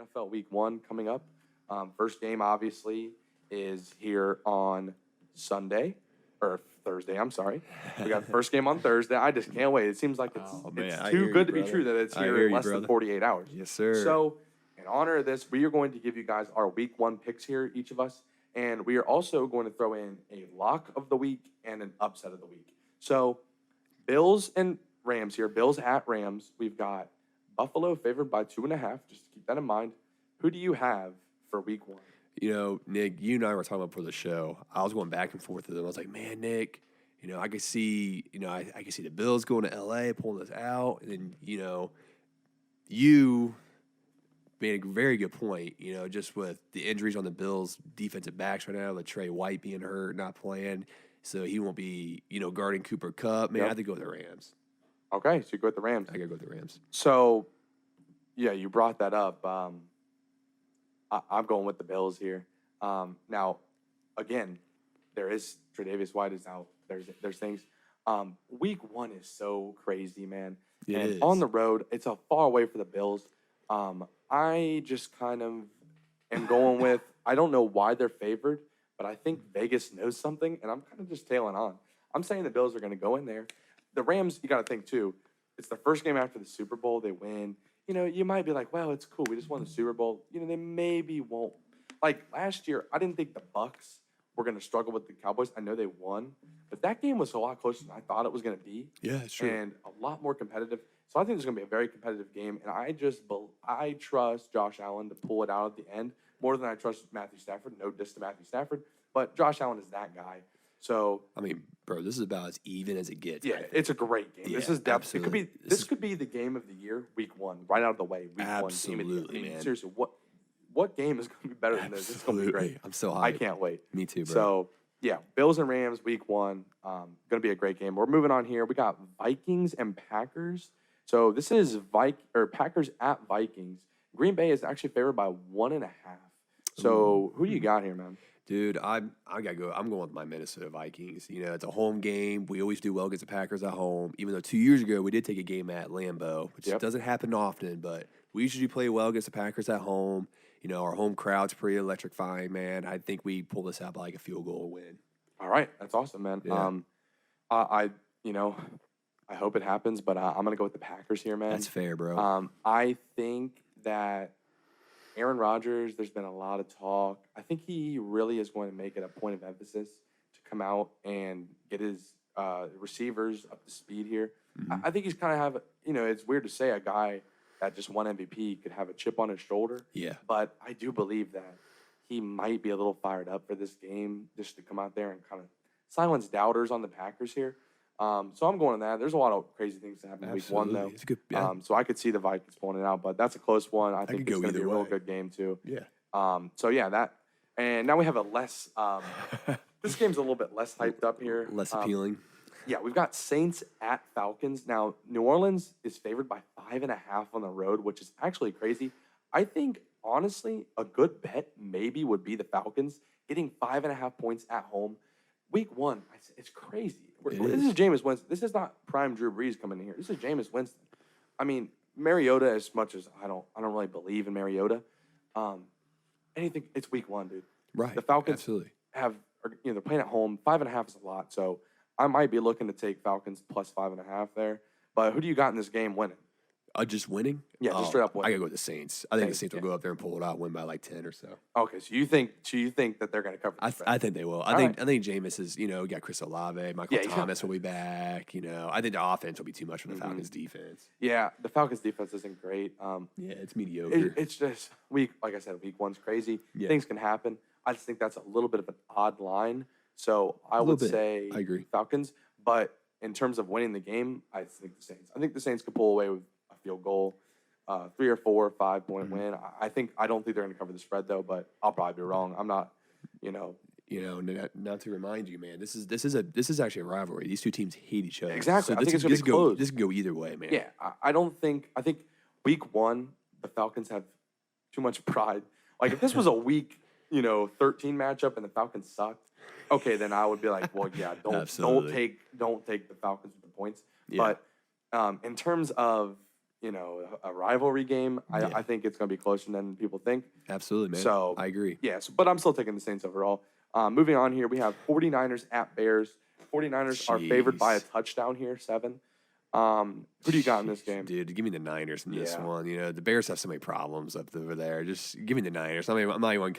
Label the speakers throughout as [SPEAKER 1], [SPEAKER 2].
[SPEAKER 1] NFL Week 1 coming up. First game, obviously, is here on Sunday or Thursday. I'm sorry. We got the first game on Thursday. I just can't wait. It seems like it's too good to be true that it's here in less than 48 hours.
[SPEAKER 2] Yes, sir.
[SPEAKER 1] So, in honor of this, we are going to give you guys our Week 1 picks here, each of us. And we are also going to throw in a lock of the week and an upset of the week. So, Bills and Rams here. Bills at Rams. We've got Buffalo favored by 2.5. Just keep that in mind. Who do you have for Week 1?
[SPEAKER 2] You know, Nick, you and I were talking about before the show. I was going back and forth with them. I was like, man, Nick, I could see, I could see the Bills going to LA, pulling this out. And then, you made a very good point, just with the injuries on the Bills' defensive backs right now, with Trey White being hurt, not playing. So he won't be, guarding Cooper Kupp. Man, I have to go with the Rams.
[SPEAKER 1] Okay, so you go with the Rams.
[SPEAKER 2] I got to go with the Rams.
[SPEAKER 1] So, yeah, you brought that up. I'm going with the Bills here. Now, again, there is Tre'Davious White is out. There's things. Week 1 is so crazy, man.
[SPEAKER 2] It
[SPEAKER 1] and
[SPEAKER 2] is.
[SPEAKER 1] On the road, it's a far away for the Bills. I just kind of am going with, I don't know why they're favored, but I think Vegas knows something, and I'm kind of just tailing on. I'm saying the Bills are going to go in there. The Rams, you got to think, too, it's the first game after the Super Bowl. They win. You might be like, well, it's cool. We just won the Super Bowl. They maybe won't. Like last year, I didn't think the Bucs were going to struggle with the Cowboys. I know they won, but that game was a lot closer than I thought it was going to be.
[SPEAKER 2] Yeah, it's true.
[SPEAKER 1] And a lot more competitive. So I think it's going to be a very competitive game. And I trust Josh Allen to pull it out at the end more than I trust Matthew Stafford. No diss to Matthew Stafford, but Josh Allen is that guy. So
[SPEAKER 2] I mean, bro, this is about as even as it gets.
[SPEAKER 1] Yeah, it's a great game.
[SPEAKER 2] Yeah,
[SPEAKER 1] this is
[SPEAKER 2] absolutely.
[SPEAKER 1] This could be the game of the year, Week 1, right out of the way. Week
[SPEAKER 2] Absolutely,
[SPEAKER 1] 1 game of the year.
[SPEAKER 2] man.
[SPEAKER 1] Seriously, what game is going to be better than this? It's going to be great.
[SPEAKER 2] I'm so hyped.
[SPEAKER 1] I can't wait.
[SPEAKER 2] Me too, bro.
[SPEAKER 1] So yeah, Bills and Rams Week 1, going to be a great game. We're moving on here. We got Vikings and Packers. So this is Packers at Vikings. Green Bay is actually favored by 1.5. So who do you got here, man?
[SPEAKER 2] Dude, I gotta go. I'm going with my Minnesota Vikings. It's a home game. We always do well against the Packers at home. Even though 2 years ago we did take a game at Lambeau, which doesn't happen often, but we usually play well against the Packers at home. Our home crowd's pretty electrifying, man. I think we pull this out by like a field goal win.
[SPEAKER 1] All right, that's awesome, man.
[SPEAKER 2] Yeah.
[SPEAKER 1] I hope it happens, but I'm gonna go with the Packers here, man.
[SPEAKER 2] That's fair, bro.
[SPEAKER 1] I think that Aaron Rodgers, there's been a lot of talk. I think he really is going to make it a point of emphasis to come out and get his receivers up to speed here.
[SPEAKER 2] Mm-hmm.
[SPEAKER 1] I think he's kind of have, it's weird to say a guy that just won MVP could have a chip on his shoulder.
[SPEAKER 2] Yeah.
[SPEAKER 1] But I do believe that he might be a little fired up for this game just to come out there and kind of silence doubters on the Packers here. So I'm going on that. There's a lot of crazy things that happen in Week 1, though.
[SPEAKER 2] It's good, yeah.
[SPEAKER 1] So I could see the Vikings pulling it out, but that's a close one. I think
[SPEAKER 2] could
[SPEAKER 1] it's
[SPEAKER 2] go
[SPEAKER 1] going to be a
[SPEAKER 2] either
[SPEAKER 1] real
[SPEAKER 2] way.
[SPEAKER 1] good game, too.
[SPEAKER 2] Yeah.
[SPEAKER 1] So, yeah, that. And now we have a less this game's a little bit less hyped up here.
[SPEAKER 2] Less appealing.
[SPEAKER 1] Yeah, we've got Saints at Falcons. Now, New Orleans is favored by 5.5 on the road, which is actually crazy. I think, honestly, a good bet maybe would be the Falcons getting 5.5 points at home. Week 1, it's crazy. This is Jameis Winston. This is not prime Drew Brees coming in here. This is Jameis Winston. I mean, Mariota, as much as I don't really believe in Mariota, it's Week 1, dude.
[SPEAKER 2] Right.
[SPEAKER 1] The Falcons
[SPEAKER 2] absolutely.
[SPEAKER 1] they're playing at home. 5.5 is a lot, so I might be looking to take Falcons plus 5.5 there. But who do you got in this game winning?
[SPEAKER 2] Just winning?
[SPEAKER 1] Yeah, just straight up winning.
[SPEAKER 2] I gotta go with the Saints. I think the Saints will go up there and pull it out, win by like 10 or so.
[SPEAKER 1] Okay, so you think that they're going to cover the spread?
[SPEAKER 2] I think they will. I think Jameis is, got Chris Olave, Michael Thomas will be back. I think the offense will be too much for the Falcons defense.
[SPEAKER 1] Yeah, the Falcons defense isn't great.
[SPEAKER 2] Yeah, it's mediocre.
[SPEAKER 1] It's just like I said, Week 1's crazy.
[SPEAKER 2] Yeah.
[SPEAKER 1] Things can happen. I just think that's a little bit of an odd line. So I would say
[SPEAKER 2] I agree.
[SPEAKER 1] Falcons. But in terms of winning the game, I think the Saints. I think the Saints could pull away with a field goal. 3 or 4 or 5 point win. I don't think they're going to cover the spread though, but I'll probably be wrong. I'm not,
[SPEAKER 2] not to remind you, man. This is actually a rivalry. These two teams hate each other.
[SPEAKER 1] Exactly.
[SPEAKER 2] So
[SPEAKER 1] I think it's going to be close.
[SPEAKER 2] This can go either way, man.
[SPEAKER 1] Yeah, I think Week 1 the Falcons have too much pride. Like if this was a Week 13 matchup and the Falcons sucked, okay, then I would be like, well, yeah, don't take the Falcons with the points.
[SPEAKER 2] Yeah.
[SPEAKER 1] But in terms of a rivalry game.
[SPEAKER 2] Yeah.
[SPEAKER 1] I think it's going to be closer than people think.
[SPEAKER 2] Absolutely, man.
[SPEAKER 1] So
[SPEAKER 2] I agree.
[SPEAKER 1] Yes, but I'm still taking the Saints overall. Moving on here, we have 49ers at Bears. 49ers are favored by a
[SPEAKER 2] Jeez.
[SPEAKER 1] touchdown here, 7. Who do you got in this game?
[SPEAKER 2] Dude, give me the Niners in this
[SPEAKER 1] Yeah.
[SPEAKER 2] one. The Bears have so many problems up over there. Just give me the Niners. I'm not even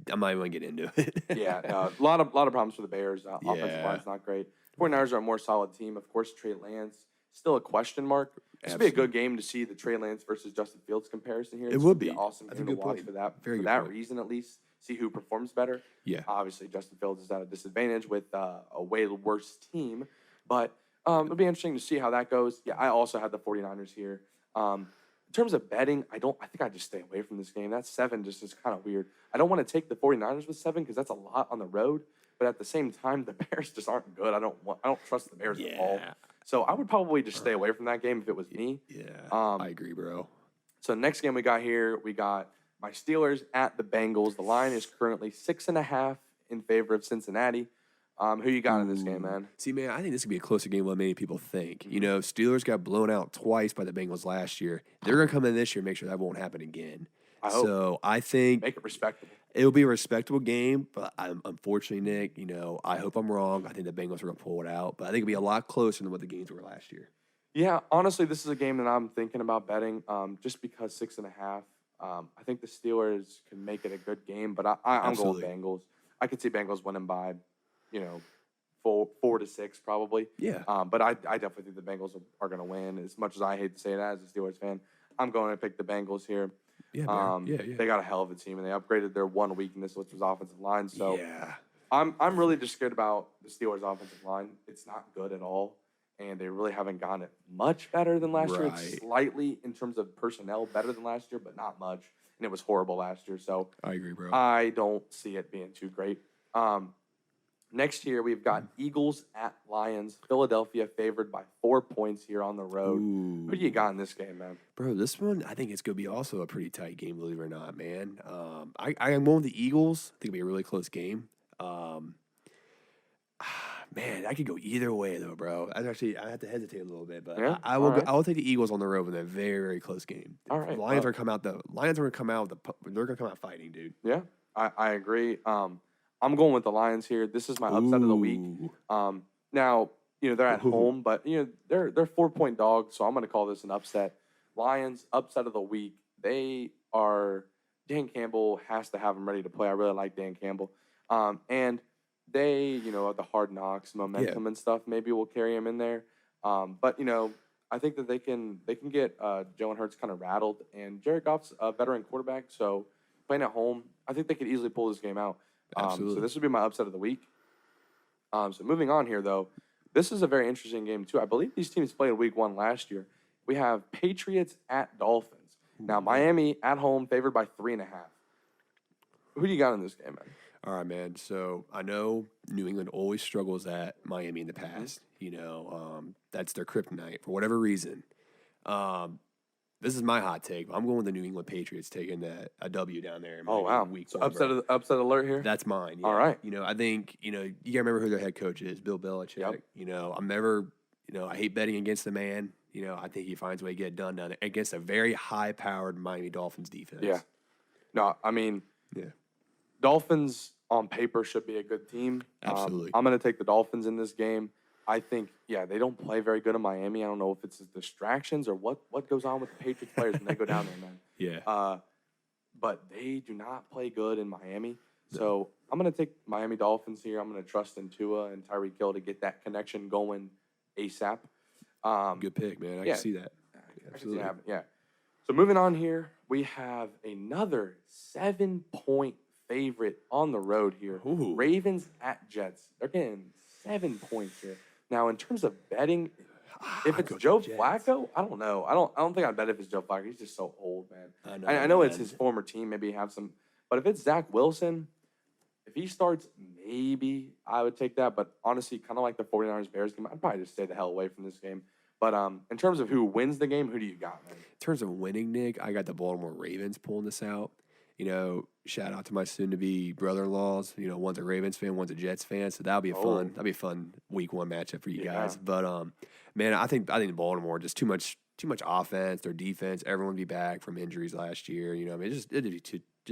[SPEAKER 2] gonna get into it.
[SPEAKER 1] Yeah, a lot of problems for the Bears. Offensive
[SPEAKER 2] Yeah.
[SPEAKER 1] line's not great. 49ers are a more solid team. Of course, Trey Lance still a question mark. This would be a good game to see the Trey Lance versus Justin Fields comparison here.
[SPEAKER 2] It
[SPEAKER 1] This
[SPEAKER 2] would
[SPEAKER 1] be
[SPEAKER 2] be.
[SPEAKER 1] an awesome
[SPEAKER 2] That's a
[SPEAKER 1] game to
[SPEAKER 2] good
[SPEAKER 1] watch
[SPEAKER 2] point.
[SPEAKER 1] for that
[SPEAKER 2] Very
[SPEAKER 1] for
[SPEAKER 2] good
[SPEAKER 1] that
[SPEAKER 2] point.
[SPEAKER 1] reason at least. See who performs better.
[SPEAKER 2] Yeah.
[SPEAKER 1] Obviously, Justin Fields is at a disadvantage with a way worse team, but it'll be interesting to see how that goes. Yeah, I also have the 49ers here. In terms of betting, I think I just stay away from this game. That 7 just is kind of weird. I don't want to take the 49ers with 7 because that's a lot on the road. But at the same time, the Bears just aren't good. I don't trust the Bears at all.
[SPEAKER 2] Yeah.
[SPEAKER 1] So I would probably just stay away from that game if it was me.
[SPEAKER 2] Yeah.
[SPEAKER 1] Um,
[SPEAKER 2] I agree, bro.
[SPEAKER 1] So next game we got here, we got my Steelers at the Bengals. The line is currently 6.5 in favor of Cincinnati. Who you got in this game, man?
[SPEAKER 2] See, man, I think this could be a closer game than many people think.
[SPEAKER 1] Mm-hmm.
[SPEAKER 2] Steelers got blown out twice by the Bengals last year. They're going to come in this year and make sure that won't happen again.
[SPEAKER 1] I hope.
[SPEAKER 2] So I think
[SPEAKER 1] Make it respectable.
[SPEAKER 2] it'll be a respectable game, but unfortunately, Nick, I hope I'm wrong. I think the Bengals are going to pull it out, but I think it'll be a lot closer than what the games were last year.
[SPEAKER 1] Yeah, honestly, this is a game that I'm thinking about betting just because 6.5. I think the Steelers can make it a good game, but I'm going
[SPEAKER 2] Absolutely.
[SPEAKER 1] Bengals. I could see Bengals winning by, 4 to 6 probably.
[SPEAKER 2] Yeah.
[SPEAKER 1] But I definitely think the Bengals are going to win. As much as I hate to say that as a Steelers fan, I'm going to pick the Bengals here.
[SPEAKER 2] Yeah, man. Yeah.
[SPEAKER 1] They got a hell of a team, and they upgraded their one weakness, which was offensive line. So
[SPEAKER 2] yeah.
[SPEAKER 1] I'm really just scared about the Steelers' offensive line. It's not good at all, and they really haven't gotten it much better than last year. It's
[SPEAKER 2] Right.
[SPEAKER 1] slightly, in terms of personnel, better than last year, but not much. And it was horrible last year. So
[SPEAKER 2] I agree, bro.
[SPEAKER 1] I don't see it being too great. Next year, we've got Eagles at Lions. Philadelphia favored by 4 points here on the road.
[SPEAKER 2] Ooh.
[SPEAKER 1] Who do you got in this game, man?
[SPEAKER 2] Bro, this one, I think it's going to be also a pretty tight game, believe it or not, man. I am going with the Eagles. I think it'll be a really close game. Man, I could go either way, though, bro. I have to hesitate a little bit, but
[SPEAKER 1] Yeah?
[SPEAKER 2] I will
[SPEAKER 1] All right.
[SPEAKER 2] I will take the Eagles on the road in a very, very close game.
[SPEAKER 1] All right.
[SPEAKER 2] The Lions are going to come out they're going to come out fighting, dude.
[SPEAKER 1] Yeah, I agree. I'm going with the Lions here. This is my upset of the week.
[SPEAKER 2] Ooh.
[SPEAKER 1] Now, they're at
[SPEAKER 2] Ooh.
[SPEAKER 1] home, but they're 4-point dogs, so I'm going to call this an upset. Lions upset of the week. Dan Campbell has to have them ready to play. I really like Dan Campbell. And they, the hard knocks, momentum and stuff, maybe will carry him in there. But I think that they can get Jalen Hurts kind of rattled, and Jared Goff's a veteran quarterback, so playing at home, I think they could easily pull this game out.
[SPEAKER 2] Absolutely.
[SPEAKER 1] So this would be my upset of the week. So moving on here, though, this is a very interesting game too. I believe these teams played week 1 last year. We have Patriots at Dolphins. Now Miami at home, favored by 3.5. Who do you got in this game, man?
[SPEAKER 2] All right, man. So I know New England always struggles at Miami in the past. That's their kryptonite for whatever reason. This is my hot take. I'm going with the New England Patriots taking a W down there. In
[SPEAKER 1] Oh wow!
[SPEAKER 2] Week
[SPEAKER 1] So
[SPEAKER 2] 1,
[SPEAKER 1] upset
[SPEAKER 2] bro.
[SPEAKER 1] upset alert here.
[SPEAKER 2] That's mine. Yeah.
[SPEAKER 1] All right.
[SPEAKER 2] I think you gotta remember who their head coach is, Bill Belichick.
[SPEAKER 1] Yep.
[SPEAKER 2] I'm never. I hate betting against the man. I think he finds a way to get it done down there against a very high-powered Miami Dolphins defense.
[SPEAKER 1] Yeah. No, I mean,
[SPEAKER 2] Yeah.
[SPEAKER 1] Dolphins on paper should be a good team.
[SPEAKER 2] Absolutely.
[SPEAKER 1] I'm going to take the Dolphins in this game. I think, they don't play very good in Miami. I don't know if it's distractions or what goes on with the Patriots players when they go down there, man.
[SPEAKER 2] Yeah.
[SPEAKER 1] But they do not play good in Miami. So I'm going to take Miami Dolphins here. I'm going to trust in Tua and Tyreek Hill to get that connection going ASAP.
[SPEAKER 2] Good pick, man. I
[SPEAKER 1] yeah.
[SPEAKER 2] can see that.
[SPEAKER 1] I can see it
[SPEAKER 2] Absolutely.
[SPEAKER 1] happen, yeah. So moving on here, we have another 7-point favorite on the road here.
[SPEAKER 2] Ooh.
[SPEAKER 1] Ravens at Jets. They're getting 7 points here. Now, in terms of betting, if
[SPEAKER 2] I'd
[SPEAKER 1] it's
[SPEAKER 2] go
[SPEAKER 1] Joe
[SPEAKER 2] Jets.
[SPEAKER 1] Flacco, I don't know. I don't think I'd bet if it's Joe Flacco. He's just so old, man. I know it's
[SPEAKER 2] man.
[SPEAKER 1] his former team. Maybe have some, but if it's Zach Wilson, if he starts, maybe I would take that. But honestly, kind of like the 49ers Bears game, I'd probably just stay the hell away from this game. But in terms of who wins the game, who do you got, man?
[SPEAKER 2] In terms of winning, Nick, I got the Baltimore Ravens pulling this out. Shout out to my soon-to-be brother-in-laws. One's a Ravens fan, one's a Jets fan. So that'll be a fun week 1 matchup for you
[SPEAKER 1] Yeah.
[SPEAKER 2] guys. But man, I think Baltimore just too much too much offense. Their defense, everyone would be back from injuries last year. You know, I mean, it'd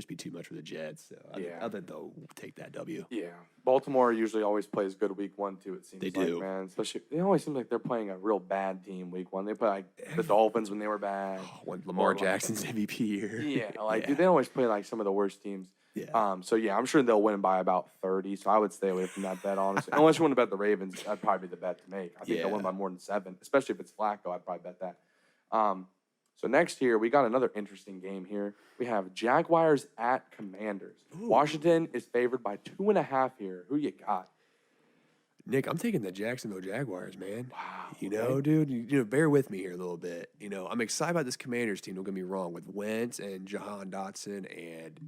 [SPEAKER 2] be too much for the Jets. So I think they'll take that W.
[SPEAKER 1] Yeah, Baltimore usually always plays good week 1 too. It seems
[SPEAKER 2] They
[SPEAKER 1] like,
[SPEAKER 2] do.
[SPEAKER 1] man. Especially, they always seem like they're playing a real bad team week 1. They play like the Dolphins when they were bad.
[SPEAKER 2] When Lamar
[SPEAKER 1] Or, like,
[SPEAKER 2] Jackson's MVP year.
[SPEAKER 1] Yeah, like dude, they always play like some of the worst teams.
[SPEAKER 2] Yeah.
[SPEAKER 1] So yeah, I'm sure they'll win by about 30. So I would stay away from that bet, honestly. Unless you want to bet the Ravens, that'd probably be the bet to make. I think they'll win by more than 7, especially if it's Flacco. I'd probably bet that. So next here, we got another interesting game here. We have Jaguars at Commanders.
[SPEAKER 2] Ooh.
[SPEAKER 1] Washington is favored by 2.5 here. Who you got?
[SPEAKER 2] Nick, I'm taking the Jacksonville Jaguars, man.
[SPEAKER 1] Wow.
[SPEAKER 2] You know, dude, bear with me here a little bit. You know, I'm excited about this Commanders team, don't get me wrong, with Wentz and Jahan Dotson and,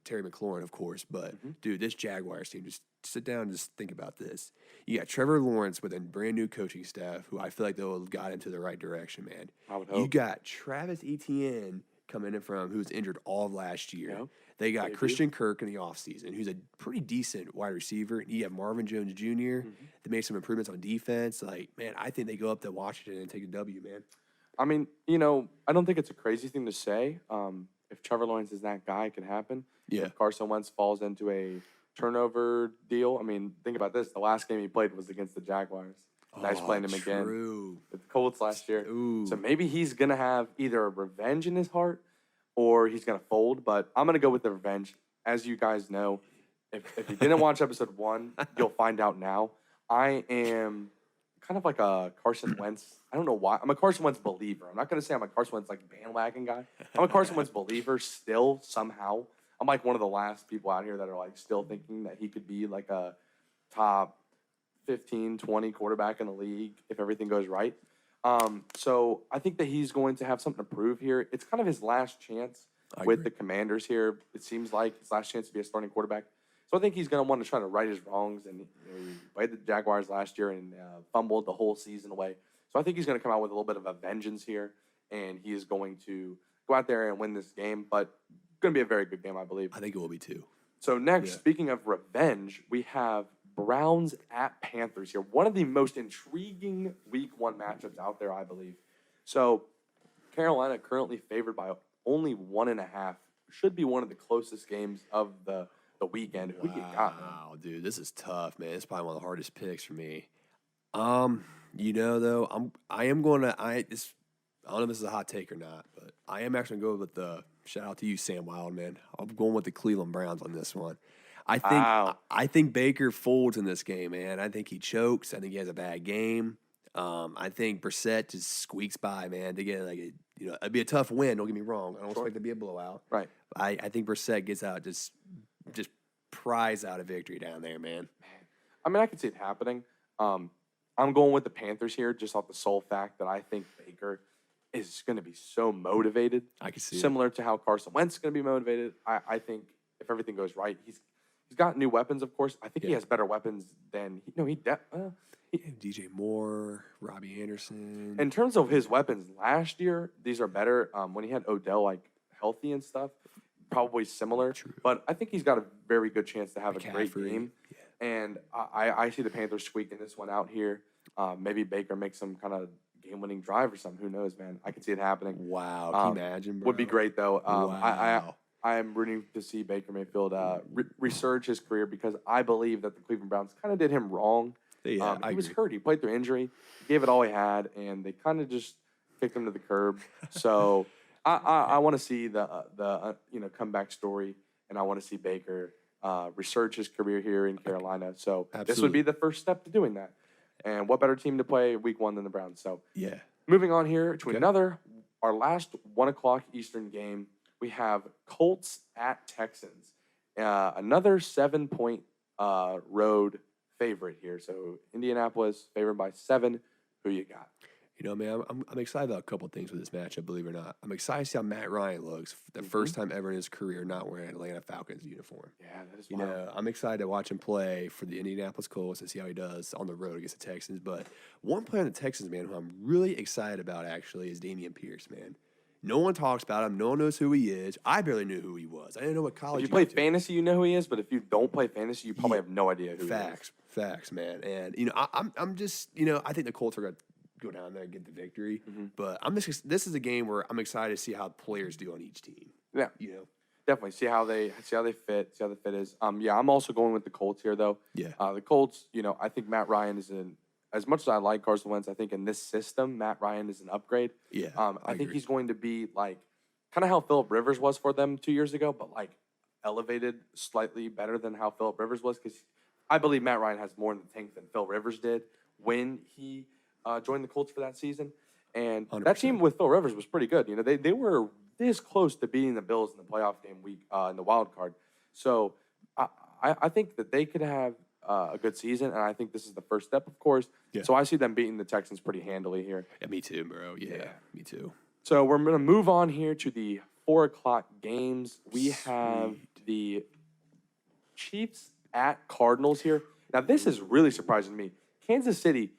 [SPEAKER 2] Terry McLaurin, of course. But, dude, this Jaguars team, just sit down and just think about this. You got Trevor Lawrence with a brand new coaching staff who I feel like they'll have got into the right direction, man.
[SPEAKER 1] I would hope.
[SPEAKER 2] You got Travis Etienne coming in from who's injured all of last year.
[SPEAKER 1] Yep.
[SPEAKER 2] They got Christian Kirk in the offseason, who's a pretty decent wide receiver. And you have Marvin Jones Jr. They made some improvements on defense. Like, man, I think they go up to Washington and take a W, man.
[SPEAKER 1] I mean, I don't think it's a crazy thing to say. If Trevor Lawrence is that guy, it can happen.
[SPEAKER 2] Yeah.
[SPEAKER 1] If Carson Wentz falls into a turnover deal, I mean, think about this. The last game he played was against the Jaguars. Nice playing him again with the Colts last year.
[SPEAKER 2] Ooh.
[SPEAKER 1] So maybe he's going to have either a revenge in his heart or he's going to fold. But I'm going to go with the revenge. As you guys know, if you didn't watch episode 1, you'll find out now. I am kind of like a Carson Wentz. I don't know why. I'm a Carson Wentz believer. I'm not going to say I'm a Carson Wentz like bandwagon guy. I'm a Carson Wentz believer still somehow. I'm like one of the last people out here that are like still thinking that he could be like a top 15, 20 quarterback in the league if everything goes right. So I think that he's going to have something to prove here. It's kind of his last chance with the Commanders here. It seems like his last chance to be a starting quarterback. So I think he's going to want to try to right his wrongs. And he played the Jaguars last year and fumbled the whole season away. So I think he's going to come out with a little bit of a vengeance here. And he is going to go out there and win this game. But going to be a very good game, I believe.
[SPEAKER 2] I think it will be too.
[SPEAKER 1] So next, speaking of revenge, we have Browns at Panthers here. One of the most intriguing week 1 matchups out there, I believe. So Carolina currently favored by only 1.5. Should be one of the closest games of the weekend. Who you got, man?
[SPEAKER 2] Wow, dude, this is tough, man. It's probably one of the hardest picks for me. Though, I am going to I don't know if this is a hot take or not, but I am actually going to go with the shout out to you, Sam Wildman. I'm going with the Cleveland Browns on this one. I think Baker folds in this game, man. I think he chokes. I think he has a bad game. I think Brissett just squeaks by, man. To get it'd be a tough win. Don't get me wrong. I don't expect it to be a blowout.
[SPEAKER 1] Right.
[SPEAKER 2] I think Brissett gets out just pries out a victory down there, man.
[SPEAKER 1] I mean, I could see it happening. I'm going with the Panthers here, just off the sole fact that I think Baker is going to be so motivated.
[SPEAKER 2] I can see
[SPEAKER 1] similar to how Carson Wentz is going to be motivated. I think if everything goes right, he's got new weapons, of course. I think he has better weapons than
[SPEAKER 2] DJ Moore, Robbie Anderson.
[SPEAKER 1] In terms of his weapons last year, these are better. When he had Odell like healthy and stuff, probably similar.
[SPEAKER 2] True.
[SPEAKER 1] But I think he's got a very good chance to have a great
[SPEAKER 2] McCaffrey.
[SPEAKER 1] game. Yeah. And I see the Panthers squeaking this one out here. Maybe Baker makes some kind of game-winning drive or something. Who knows, man? I can see it happening.
[SPEAKER 2] Wow, can you imagine, bro?
[SPEAKER 1] Would be great, though.
[SPEAKER 2] Wow.
[SPEAKER 1] I am rooting to see Baker Mayfield resurge his career because I believe that the Cleveland Browns kind of did him wrong.
[SPEAKER 2] Yeah,
[SPEAKER 1] he was hurt. He played through injury. He gave it all he had, and they kind of just kicked him to the curb. So I want to see the comeback story, and I want to see Baker resurge his career here in Carolina. So This would be the first step to doing that. And what better team to play week 1 than the Browns? So moving on here to our last 1:00 Eastern game, we have Colts at Texans. Another 7-point road favorite here. So Indianapolis favored by 7. Who you got?
[SPEAKER 2] Man, I'm excited about a couple of things with this matchup, believe it or not. I'm excited to see how Matt Ryan looks the first time ever in his career not wearing an Atlanta Falcons uniform.
[SPEAKER 1] Yeah, that is wild.
[SPEAKER 2] I'm excited to watch him play for the Indianapolis Colts and see how he does on the road against the Texans. But one player on the Texans, man, who I'm really excited about actually is Dameon Pierce, man. No one talks about him. No one knows who he is. I barely knew who he was. I didn't know what college.
[SPEAKER 1] If you play fantasy, you know who he is. But if you don't play fantasy, you probably have no idea who he is.
[SPEAKER 2] Facts, man. And I'm just I think the Colts are going to go down there and get the victory.
[SPEAKER 1] Mm-hmm.
[SPEAKER 2] But this is a game where I'm excited to see how players do on each team.
[SPEAKER 1] Yeah,
[SPEAKER 2] You know.
[SPEAKER 1] definitely see how they fit, see how the fit is. Yeah, I'm also going with the Colts here though.
[SPEAKER 2] Yeah.
[SPEAKER 1] The Colts, I think Matt Ryan is as much as I like Carson Wentz, I think in this system Matt Ryan is an upgrade.
[SPEAKER 2] Yeah.
[SPEAKER 1] I think he's going to be like kind of how Phillip Rivers was for them 2 years ago, but like elevated slightly better than how Phillip Rivers was, because I believe Matt Ryan has more in the tank than Phil Rivers did when he joined the Colts for that season. And
[SPEAKER 2] 100%.
[SPEAKER 1] that team with Phil Rivers was pretty good. They were this close to beating the Bills in the playoff game week in the wild card. So I think that they could have a good season, and I think this is the first step, of course.
[SPEAKER 2] Yeah.
[SPEAKER 1] So I see them beating the Texans pretty handily here.
[SPEAKER 2] Yeah, me too, bro. Yeah, me too.
[SPEAKER 1] So we're going to move on here to the 4 o'clock games. We have the Chiefs at Cardinals here. Now, this is really surprising to me. Kansas City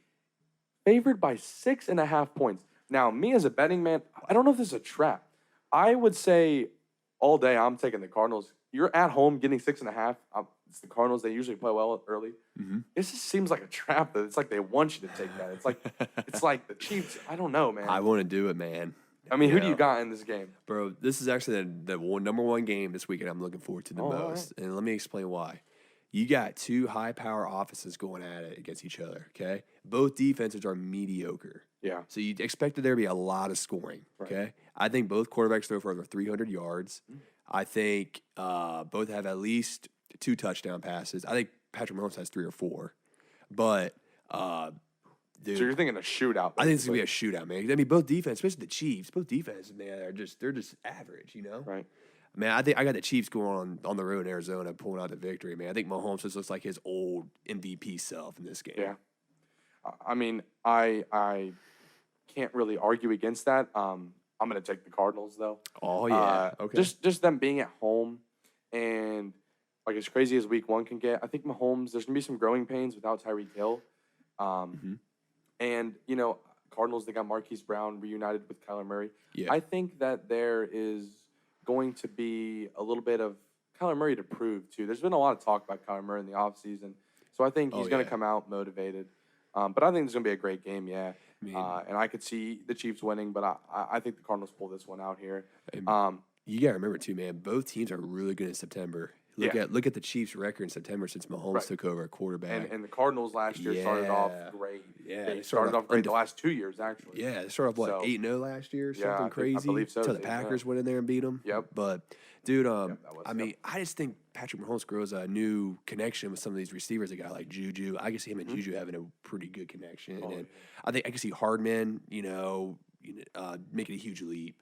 [SPEAKER 1] favored by 6.5 points. Now, me as a betting man, I don't know if this is a trap. I would say all day I'm taking the Cardinals. You're at home getting 6.5. It's the Cardinals. They usually play well early.
[SPEAKER 2] Mm-hmm.
[SPEAKER 1] This just seems like a trap. It's like they want you to take that. It's like the Chiefs. I don't know, man.
[SPEAKER 2] I want to do it, man.
[SPEAKER 1] I mean, who do you got in this game?
[SPEAKER 2] Bro, this is actually the number one game this weekend I'm looking forward to the most. Right. And let me explain why. You got two high-power offenses going at it against each other, okay? Both defenses are mediocre.
[SPEAKER 1] Yeah.
[SPEAKER 2] So you expected there to be a lot of scoring, okay? I think both quarterbacks throw for over 300 yards. I think both have at least 2 touchdown passes. I think Patrick Mahomes has 3 or 4. But, dude.
[SPEAKER 1] So you're thinking a shootout.
[SPEAKER 2] I think it's going to be a shootout, man. I mean, both defense, especially the Chiefs, both defenses, man, they're just average, you know?
[SPEAKER 1] Right.
[SPEAKER 2] Man, I think I got the Chiefs going on the road in Arizona, pulling out the victory, man. I think Mahomes just looks like his old MVP self in this game.
[SPEAKER 1] Yeah. I mean, I can't really argue against that. I'm going to take the Cardinals, though.
[SPEAKER 2] Oh, yeah. Okay.
[SPEAKER 1] Just them being at home, and like as crazy as week 1 can get, I think Mahomes, there's going to be some growing pains without Tyreek Hill. And, Cardinals, they got Marquise Brown reunited with Kyler Murray.
[SPEAKER 2] Yeah.
[SPEAKER 1] I think that there is going to be a little bit of Kyler Murray to prove, too. There's been a lot of talk about Kyler Murray in the offseason, so I think he's going to come out motivated. But I think it's going to be a great game, yeah. And I could see the Chiefs winning, but I think the Cardinals pull this one out here.
[SPEAKER 2] You got to remember, too, man, both teams are really good in September. Look at the Chiefs' record in September since Mahomes took over at quarterback.
[SPEAKER 1] And the Cardinals last year started off great.
[SPEAKER 2] Yeah,
[SPEAKER 1] they started off great the last 2 years, actually.
[SPEAKER 2] Yeah, they started off, 8-0 last year, something crazy.
[SPEAKER 1] I believe so.
[SPEAKER 2] Until the Packers went in there and beat them.
[SPEAKER 1] Yep.
[SPEAKER 2] But, dude, I mean, I just think Patrick Mahomes grows a new connection with some of these receivers. A guy like Juju. I can see him and Juju having a pretty good connection. And I think I can see Hardman, making a huge leap.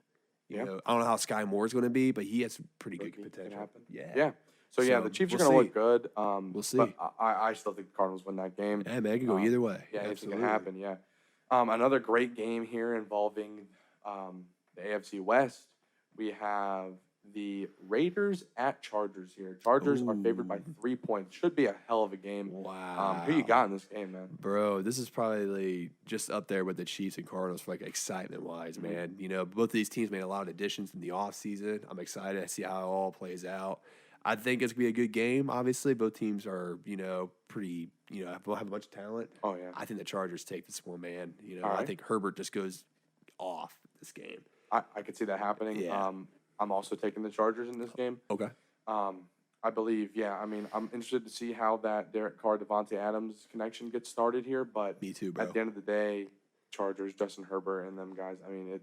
[SPEAKER 2] You know, I don't know how Sky Moore is going to be, but he has pretty good potential.
[SPEAKER 1] Yeah. So, the Chiefs are going to look good.
[SPEAKER 2] We'll see.
[SPEAKER 1] But I still think the Cardinals win that game.
[SPEAKER 2] Yeah, man, it can go either way.
[SPEAKER 1] Yeah, anything can happen, yeah. Another great game here involving the AFC West. We have the Raiders at Chargers here. Chargers are favored by 3 points. Should be a hell of a game.
[SPEAKER 2] Wow.
[SPEAKER 1] Who you got in this game, man?
[SPEAKER 2] Bro, this is probably just up there with the Chiefs and Cardinals for excitement-wise, man. Both of these teams made a lot of additions in the offseason. I'm excited to see how it all plays out. I think it's going to be a good game, obviously. Both teams are, pretty, have a bunch of talent.
[SPEAKER 1] Oh, yeah.
[SPEAKER 2] I think the Chargers take this one, man.
[SPEAKER 1] All right.
[SPEAKER 2] I think Herbert just goes off this game.
[SPEAKER 1] I could see that happening.
[SPEAKER 2] Yeah.
[SPEAKER 1] I'm also taking the Chargers in this game.
[SPEAKER 2] Okay.
[SPEAKER 1] I believe, I'm interested to see how that Derek Carr, Devontae Adams connection gets started here. But
[SPEAKER 2] me too, bro.
[SPEAKER 1] At the end of the day, Chargers, Justin Herbert, and them guys, I mean,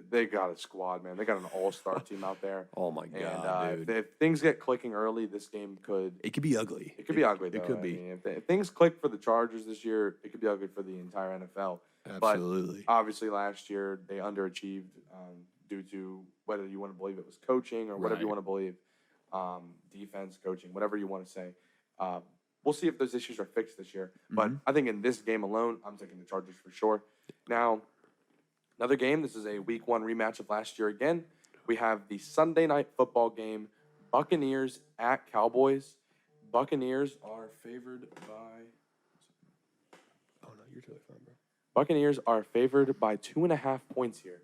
[SPEAKER 1] they got a squad, man. They got an all-star team out there.
[SPEAKER 2] Oh, my God, dude.
[SPEAKER 1] If things get clicking early, this game could...
[SPEAKER 2] It could be ugly.
[SPEAKER 1] It could be ugly, though.
[SPEAKER 2] It could be.
[SPEAKER 1] I mean, if things click for the Chargers this year, it could be ugly for the entire NFL.
[SPEAKER 2] Absolutely.
[SPEAKER 1] But obviously, last year, they underachieved due to whether you want to believe it was coaching or whatever you want to believe, defense, coaching, whatever you want to say. We'll see if those issues are fixed this year. But I think in this game alone, I'm taking the Chargers for sure. Now... another game, this is a Week 1 rematch of last year again. We have the Sunday night football game, Buccaneers at Cowboys. Buccaneers are favored by...
[SPEAKER 2] oh, no, you're totally fine, bro.
[SPEAKER 1] Buccaneers are favored by 2.5 points here.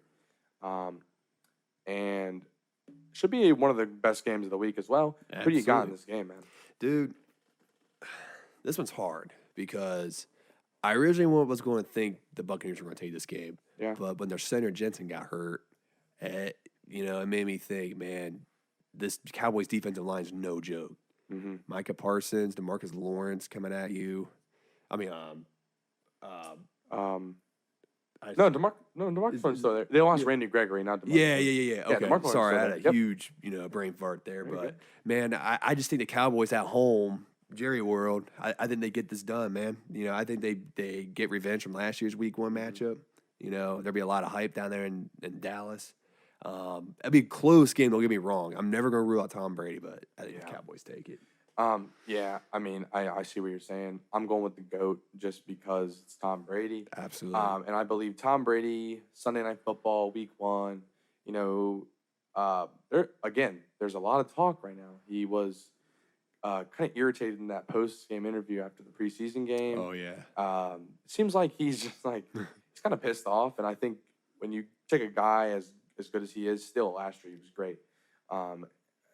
[SPEAKER 1] And should be one of the best games of the week as well.
[SPEAKER 2] Absolutely.
[SPEAKER 1] Who do you got in this game, man?
[SPEAKER 2] Dude, this one's hard because I originally was going to think the Buccaneers were going to take this game.
[SPEAKER 1] Yeah.
[SPEAKER 2] But when their center Jensen got hurt, it made me think, man, this Cowboys defensive line is no joke.
[SPEAKER 1] Mm-hmm.
[SPEAKER 2] Micah Parsons, DeMarcus Lawrence coming at you. I mean,
[SPEAKER 1] DeMarcus Lawrence still there. They lost Randy Gregory, not DeMarcus.
[SPEAKER 2] Yeah. Okay,
[SPEAKER 1] DeMarcus
[SPEAKER 2] sorry, I had
[SPEAKER 1] Lawrence
[SPEAKER 2] a huge, brain fart there.
[SPEAKER 1] Very
[SPEAKER 2] But
[SPEAKER 1] good.
[SPEAKER 2] man, I just think the Cowboys at home, Jerry World, I think they get this done, man. I think they get revenge from last year's Week 1 matchup. There'll be a lot of hype down there in Dallas. It'll be a close game. Don't get me wrong. I'm never going to rule out Tom Brady, but I think the Cowboys take it.
[SPEAKER 1] Yeah, I mean, I see what you're saying. I'm going with the GOAT just because it's Tom Brady.
[SPEAKER 2] Absolutely.
[SPEAKER 1] And I believe Tom Brady, Sunday Night Football, Week 1, there's a lot of talk right now. He was kind of irritated in that post-game interview after the preseason game.
[SPEAKER 2] Oh, yeah.
[SPEAKER 1] It seems like he's just like, he's kind of pissed off. And I think when you take a guy as good as he is, still last year he was great.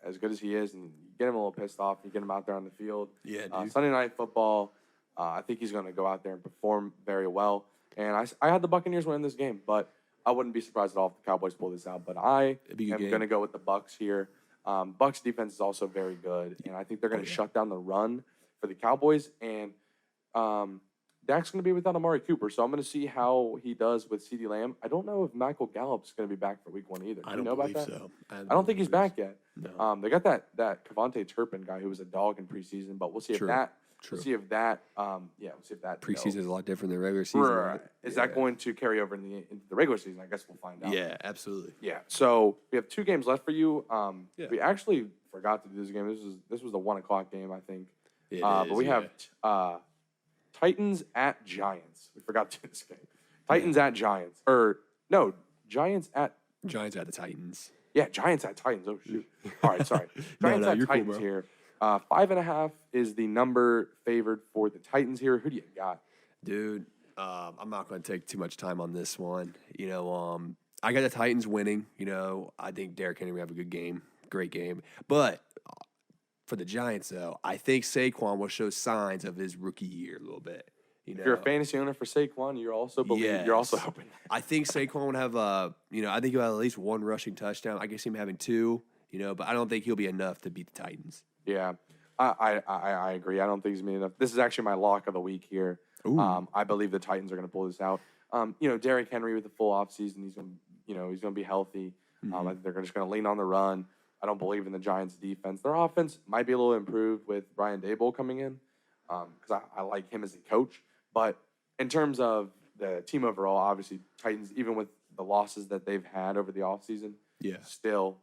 [SPEAKER 1] As good as he is, and you get him a little pissed off, you get him out there on the field.
[SPEAKER 2] Yeah, dude.
[SPEAKER 1] Sunday Night Football, I think he's going to go out there and perform very well. And I had the Buccaneers win this game, but I wouldn't be surprised at all if the Cowboys pull this out. But I am going to go with the Bucs here. Bucs defense is also very good, and I think they're going to shut down the run for the Cowboys. And Dak's going to be without Amari Cooper, so I'm going to see how he does with CeeDee Lamb. I don't know if Michael Gallup's going to be back for Week 1 either. Do you know about that?
[SPEAKER 2] So.
[SPEAKER 1] I don't think he's back yet.
[SPEAKER 2] No.
[SPEAKER 1] They got that Kevontae Turpin guy who was a dog in preseason, but we'll see if that. We'll see if that. We'll see if that.
[SPEAKER 2] Preseason is a lot different than regular season.
[SPEAKER 1] Right. Is that going to carry over into the regular season? I guess we'll find out.
[SPEAKER 2] Yeah, absolutely.
[SPEAKER 1] Yeah. So we have 2 games left for you. We actually forgot to do this game. This was the 1:00 game, I think. But we have Titans at Giants. We forgot to do this game. Titans at Giants. Giants at
[SPEAKER 2] the Titans.
[SPEAKER 1] Yeah, Giants at Titans. Oh, shoot. All right, sorry. Giants at Titans cool, here. 5.5 is the number favored for the Titans here. Who do you got?
[SPEAKER 2] Dude, I'm not going to take too much time on this one. I got the Titans winning. I think Derrick Henry will have a good game. Great game. But for the Giants, though, I think Saquon will show signs of his rookie year a little bit.
[SPEAKER 1] If you're a fantasy owner for Saquon, you're also hoping.
[SPEAKER 2] I think Saquon would have I think he'll have at least 1 rushing touchdown. I can see him having 2, but I don't think he'll be enough to beat the Titans.
[SPEAKER 1] Yeah, I agree. I don't think he's made enough. This is actually my lock of the week here. I believe the Titans are going to pull this out. Derrick Henry with the full offseason, he's going to be healthy. I think they're just going to lean on the run. I don't believe in the Giants' defense. Their offense might be a little improved with Brian Daboll coming in because I like him as a coach. But in terms of the team overall, obviously, Titans, even with the losses that they've had over the offseason, still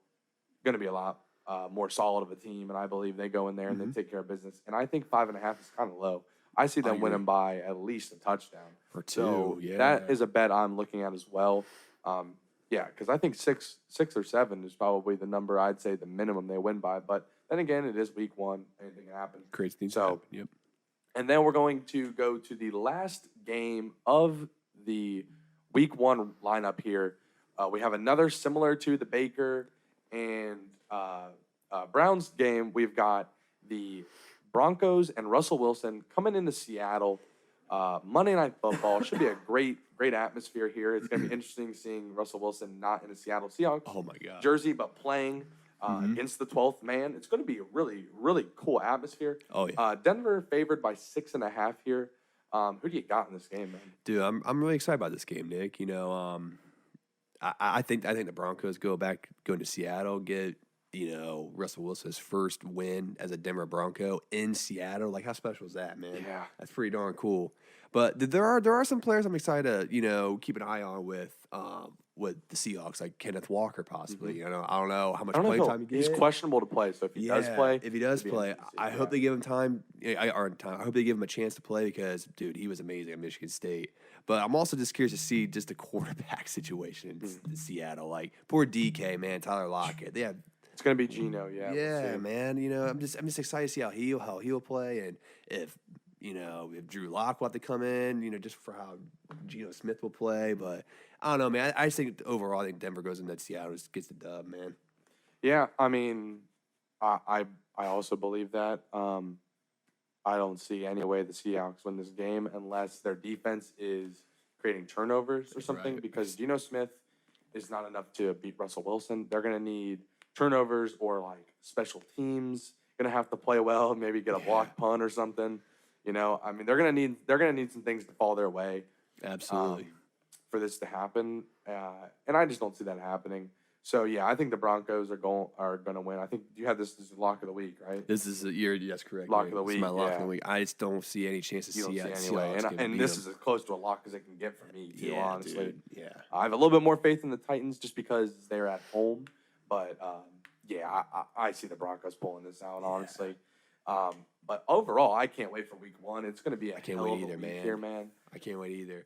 [SPEAKER 1] going to be a lot more solid of a team. And I believe they go in there and they take care of business. And I think 5.5 is kind of low. I see them winning by at least a touchdown.
[SPEAKER 2] Or 2,
[SPEAKER 1] so that is a bet I'm looking at as well. Because I think 6 or 7 is probably the number I'd say the minimum they win by. But then again, it is Week 1. Anything can happen.
[SPEAKER 2] Crazy things happen. Yep.
[SPEAKER 1] And then we're going to go to the last game of the Week 1 lineup here. We have another similar to the Baker and Browns game. We've got the Broncos and Russell Wilson coming into Seattle. Monday Night Football should be a great atmosphere here. It's going to be interesting seeing Russell Wilson not in a Seattle Seahawks jersey, but playing against the 12th man. It's going to be a really, really cool atmosphere.
[SPEAKER 2] Oh, yeah.
[SPEAKER 1] Denver favored by 6.5 here. Who do you got in this game, man?
[SPEAKER 2] Dude, I'm really excited about this game, Nick. I think the Broncos go into Seattle, get Russell Wilson's first win as a Denver Bronco in Seattle. Like, how special is that, man?
[SPEAKER 1] Yeah,
[SPEAKER 2] that's pretty darn cool. But there are some players I'm excited to keep an eye on with the Seahawks, like Kenneth Walker possibly. I don't know how much playing time he gets.
[SPEAKER 1] He's questionable to play, so if he does play,
[SPEAKER 2] I hope they give him time. I hope they give him a chance to play because, dude, he was amazing at Michigan State. But I'm also just curious to see just the quarterback situation in Seattle. Like, poor DK, man, Tyler Lockett. They have.
[SPEAKER 1] It's gonna be Geno, yeah.
[SPEAKER 2] Yeah, man. I'm just excited to see how he'll play, and if Drew Lock will have to come in, just for how Geno Smith will play. But I don't know, man. I just think overall, I think Denver goes into Seattle, just gets the dub, man.
[SPEAKER 1] Yeah, I mean, I also believe that. I don't see any way the Seahawks win this game unless their defense is creating turnovers or something.
[SPEAKER 2] Right.
[SPEAKER 1] Because Geno Smith is not enough to beat Russell Wilson. They're going to need turnovers or like special teams. Going to have to play well, maybe get a block punt or something. You know, I mean, they're going to need some things to fall their way.
[SPEAKER 2] Absolutely.
[SPEAKER 1] For this to happen, and I just don't see that happening. So yeah, I think the Broncos are going to win. I think you have this as lock of the week, right?
[SPEAKER 2] This is that's correct.
[SPEAKER 1] Lock of the
[SPEAKER 2] This is
[SPEAKER 1] week,
[SPEAKER 2] my lock of
[SPEAKER 1] yeah.
[SPEAKER 2] the week. I just don't see any chance to
[SPEAKER 1] You don't see
[SPEAKER 2] Seahawks
[SPEAKER 1] anyway,
[SPEAKER 2] gonna
[SPEAKER 1] and
[SPEAKER 2] beat
[SPEAKER 1] this
[SPEAKER 2] them.
[SPEAKER 1] is as close to a lock as it can get for me too.
[SPEAKER 2] Yeah,
[SPEAKER 1] honestly,
[SPEAKER 2] dude. Yeah.
[SPEAKER 1] I have a little bit more faith in the Titans just because they're at home, but yeah, I see the Broncos pulling this out. Honestly, but overall, I can't wait for Week 1. It's going to be a hell of a week here, man.
[SPEAKER 2] I can't wait either.